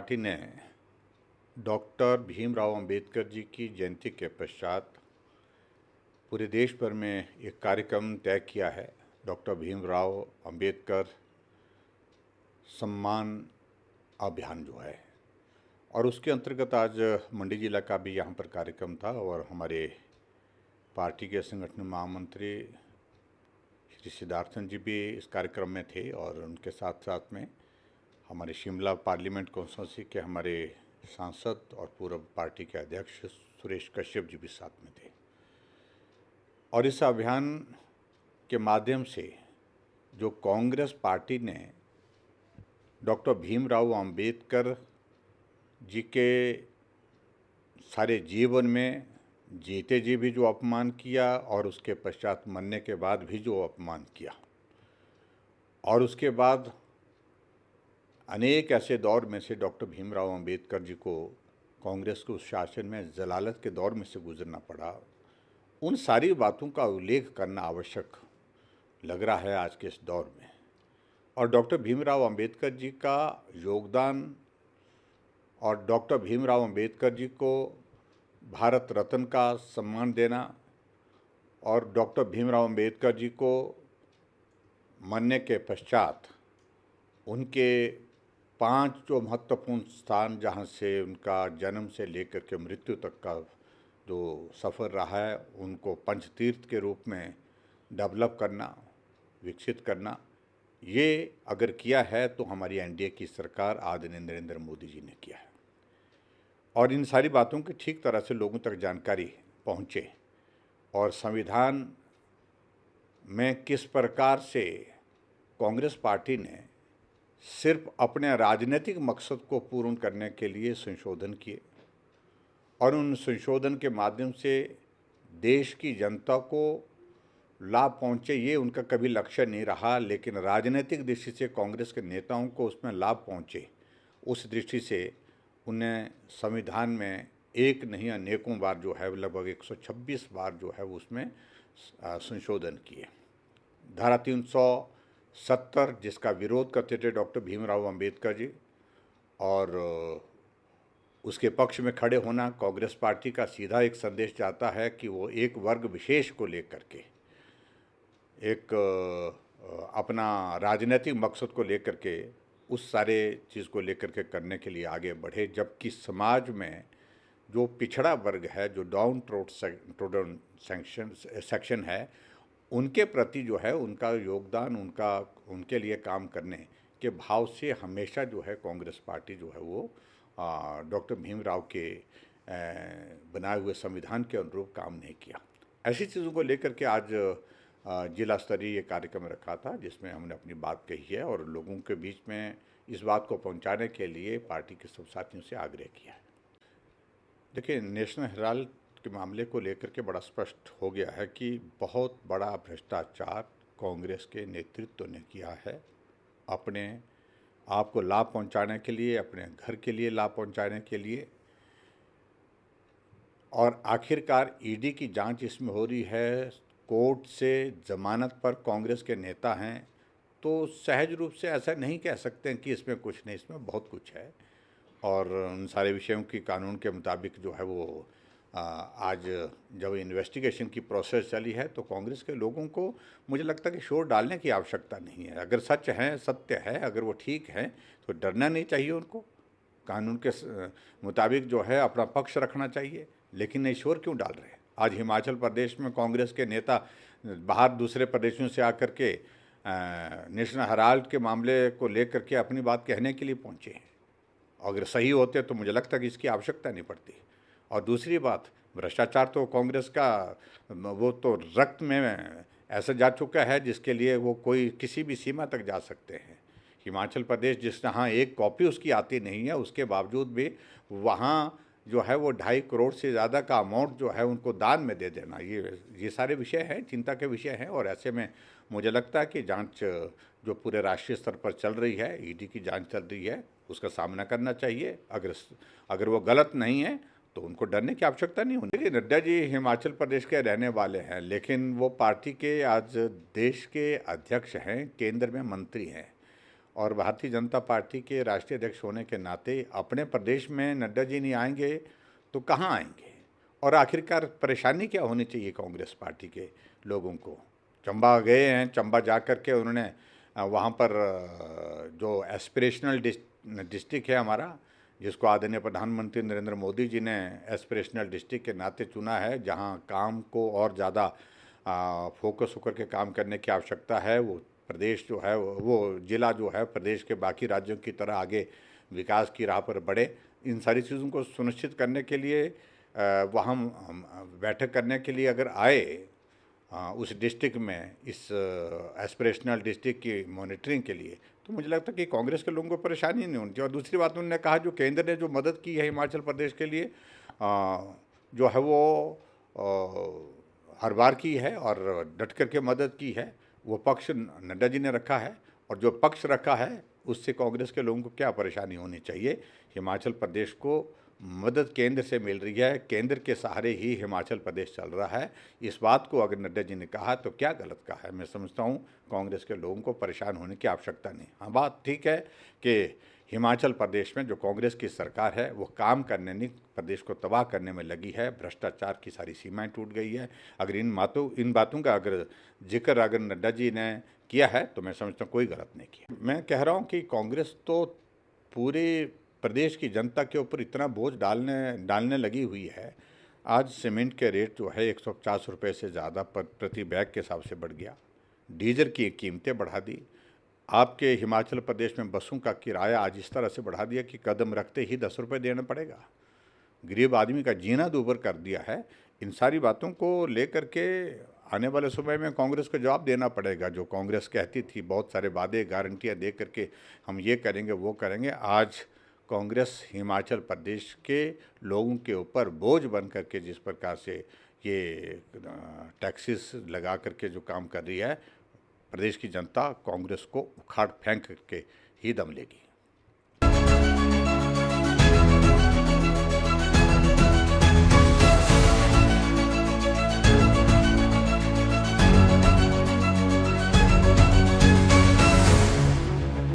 Party ने doctor Bhimrao Ambedkar ji की जयंती के पश्चात पूरे देश भर में एक कार्यक्रम तय किया है। डॉक्टर भीमराव अंबेडकर सम्मान अभियान जो है, और उसके अंतर्गत आज मंडी जिला का भी यहाँ पर कार्यक्रम था और हमारे पार्टी के संगठन महामंत्री श्री सिद्धार्थन जी भी इस कार्यक्रम में थे और उनके साथ साथ में हमारे शिमला पार्लियामेंट कॉन्स्टिट्यूंसी के हमारे सांसद और पूर्व पार्टी के अध्यक्ष सुरेश कश्यप जी भी साथ में थे। और इस अभियान के माध्यम से जो कांग्रेस पार्टी ने डॉक्टर भीमराव अंबेडकर जी के सारे जीवन में जीते जी भी जो अपमान किया और उसके पश्चात मरने के बाद भी जो अपमान किया, और उसके बाद अनेक ऐसे दौर में से डॉक्टर भीमराव अंबेडकर जी को कांग्रेस के उस शासन में जलालत के दौर में से गुजरना पड़ा, उन सारी बातों का उल्लेख करना आवश्यक लग रहा है आज के इस दौर में। और डॉक्टर भीमराव अंबेडकर जी का योगदान और डॉक्टर भीमराव अंबेडकर जी को भारत रत्न का सम्मान देना और डॉक्टर भीमराव अंबेडकर जी को मरने के पश्चात उनके 5 जो महत्वपूर्ण स्थान जहाँ से उनका जन्म से लेकर के मृत्यु तक का जो सफ़र रहा है, उनको पंचतीर्थ के रूप में डेवलप करना, विकसित करना, ये अगर किया है तो हमारी एनडीए की सरकार आदरणीय नरेंद्र मोदी जी ने किया है। और इन सारी बातों की ठीक तरह से लोगों तक जानकारी पहुँचे और संविधान में किस प्रकार से कांग्रेस पार्टी ने सिर्फ अपने राजनीतिक मकसद को पूर्ण करने के लिए संशोधन किए और उन संशोधन के माध्यम से देश की जनता को लाभ पहुंचे, ये उनका कभी लक्ष्य नहीं रहा। लेकिन राजनीतिक दृष्टि से कांग्रेस के नेताओं को उसमें लाभ पहुंचे, उस दृष्टि से उन्हें संविधान में एक नहीं अनेकों बार जो है लगभग 126 बार जो है उसमें संशोधन किए। धारा 370 जिसका विरोध करते थे डॉक्टर भीमराव अंबेडकर जी, और उसके पक्ष में खड़े होना कांग्रेस पार्टी का सीधा एक संदेश जाता है कि वो एक वर्ग विशेष को लेकर के एक अपना राजनीतिक मकसद को लेकर के उस सारे चीज़ को लेकर के करने के लिए आगे बढ़े, जबकि समाज में जो पिछड़ा वर्ग है, जो डाउन ट्रोडन सेक्शन है, उनके प्रति जो है उनका योगदान, उनके लिए काम करने के भाव से हमेशा जो है कांग्रेस पार्टी जो है वो डॉक्टर भीमराव के बनाए हुए संविधान के अनुरूप काम नहीं किया। ऐसी चीज़ों को लेकर के आज जिला स्तरीय कार्यक्रम रखा था जिसमें हमने अपनी बात कही है और लोगों के बीच में इस बात को पहुंचाने के लिए पार्टी के सब साथियों से आग्रह किया है। देखिए, नेशनल हेराल्ड के मामले को लेकर के बड़ा स्पष्ट हो गया है कि बहुत बड़ा भ्रष्टाचार कांग्रेस के नेतृत्व ने किया है, अपने आप को लाभ पहुंचाने के लिए, अपने घर के लिए लाभ पहुंचाने के लिए। और आखिरकार ईडी की जांच इसमें हो रही है, कोर्ट से जमानत पर कांग्रेस के नेता हैं, तो सहज रूप से ऐसा नहीं कह सकते हैं कि इसमें कुछ नहीं, इसमें बहुत कुछ है। और उन सारे विषयों की कानून के मुताबिक जो है वो आज जब इन्वेस्टिगेशन की प्रोसेस चली है तो कांग्रेस के लोगों को मुझे लगता है कि शोर डालने की आवश्यकता नहीं है। अगर सच है, सत्य है, अगर वो ठीक है तो डरना नहीं चाहिए उनको, कानून के मुताबिक जो है अपना पक्ष रखना चाहिए। लेकिन नहीं, शोर क्यों डाल रहे हैं? आज हिमाचल प्रदेश में कांग्रेस के नेता बाहर दूसरे प्रदेशों से आकर के नेशनल हेराल्ड के मामले को लेकर के अपनी बात कहने के लिए पहुंचे हैं। अगर सही होते तो मुझे लगता कि इसकी आवश्यकता नहीं पड़ती। और दूसरी बात, भ्रष्टाचार तो कांग्रेस का वो तो रक्त में ऐसा जा चुका है जिसके लिए वो कोई किसी भी सीमा तक जा सकते हैं। हिमाचल प्रदेश जिस जहाँ एक कॉपी उसकी आती नहीं है, उसके बावजूद भी वहाँ जो है वो 2.5 करोड़ से ज़्यादा का अमाउंट जो है उनको दान में दे देना, ये सारे विषय हैं, चिंता के विषय हैं। और ऐसे में मुझे लगता है कि जांच जो पूरे राष्ट्रीय स्तर पर चल रही है, ईडी की जांच चल रही है, उसका सामना करना चाहिए। अगर वो गलत नहीं है तो उनको डरने की आवश्यकता नहीं होनी। देखिए, नड्डा जी हिमाचल प्रदेश के रहने वाले हैं, लेकिन वो पार्टी के आज देश के अध्यक्ष हैं, केंद्र में मंत्री हैं, और भारतीय जनता पार्टी के राष्ट्रीय अध्यक्ष होने के नाते अपने प्रदेश में नड्डा जी नहीं आएंगे तो कहाँ आएंगे? और आखिरकार परेशानी क्या होनी चाहिए कांग्रेस पार्टी के लोगों को? चंबा गए हैं, चंबा जा कर के उन्होंने वहाँ पर जो एस्पिरेशनल डिस्ट्रिक्ट है हमारा, जिसको आदरणीय प्रधानमंत्री नरेंद्र मोदी जी ने एस्पिरेशनल डिस्ट्रिक्ट के नाते चुना है, जहाँ काम को और ज़्यादा फोकस होकर के काम करने की आवश्यकता है, वो प्रदेश जो है, वो जिला जो है प्रदेश के बाकी राज्यों की तरह आगे विकास की राह पर बढ़े, इन सारी चीज़ों को सुनिश्चित करने के लिए वहाँ बैठक करने के लिए अगर आए उस डिस्ट्रिक्ट में, इस एस्पिरेशनल डिस्ट्रिक्ट की मॉनिटरिंग के लिए, तो मुझे लगता है कि कांग्रेस के लोगों को परेशानी नहीं होनी चाहिए। और दूसरी बात उन्होंने कहा जो केंद्र ने जो मदद की है हिमाचल प्रदेश के लिए, जो है वो हर बार की है और डट करके मदद की है, वो पक्ष नड्डा जी ने रखा है। और जो पक्ष रखा है उससे कांग्रेस के लोगों को क्या परेशानी होनी चाहिए? हिमाचल प्रदेश को मदद केंद्र से मिल रही है, केंद्र के सहारे ही हिमाचल प्रदेश चल रहा है। इस बात को अगर नड्डा जी ने कहा तो क्या गलत कहा है? मैं समझता हूँ कांग्रेस के लोगों को परेशान होने की आवश्यकता नहीं। हाँ, बात ठीक है कि हिमाचल प्रदेश में जो कांग्रेस की सरकार है वो काम करने नहीं, प्रदेश को तबाह करने में लगी है। भ्रष्टाचार की सारी सीमाएं टूट गई है। अगर इन बातों का अगर जिक्र अगर नड्डा जी ने किया है तो मैं समझता हूँ कोई गलत नहीं किया। मैं कह रहा हूँ कि कांग्रेस तो पूरे प्रदेश की जनता के ऊपर इतना बोझ डालने लगी हुई है। आज सीमेंट के रेट जो है 150 रुपये से ज़्यादा प्रति बैग के हिसाब से बढ़ गया। डीजल की कीमतें बढ़ा दी। आपके हिमाचल प्रदेश में बसों का किराया आज इस तरह से बढ़ा दिया कि कदम रखते ही 10 रुपये देना पड़ेगा। गरीब आदमी का जीना दूभर कर दिया है। इन सारी बातों को लेकर के आने वाले समय में कांग्रेस को जवाब देना पड़ेगा। जो कांग्रेस कहती थी बहुत सारे वादे गारंटियां दे करके हम ये करेंगे वो करेंगे, आज कांग्रेस हिमाचल प्रदेश के लोगों के ऊपर बोझ बन करके जिस प्रकार से ये टैक्सेस लगा करके जो काम कर रही है, प्रदेश की जनता कांग्रेस को उखाड़ फेंक करके ही दम लेगी।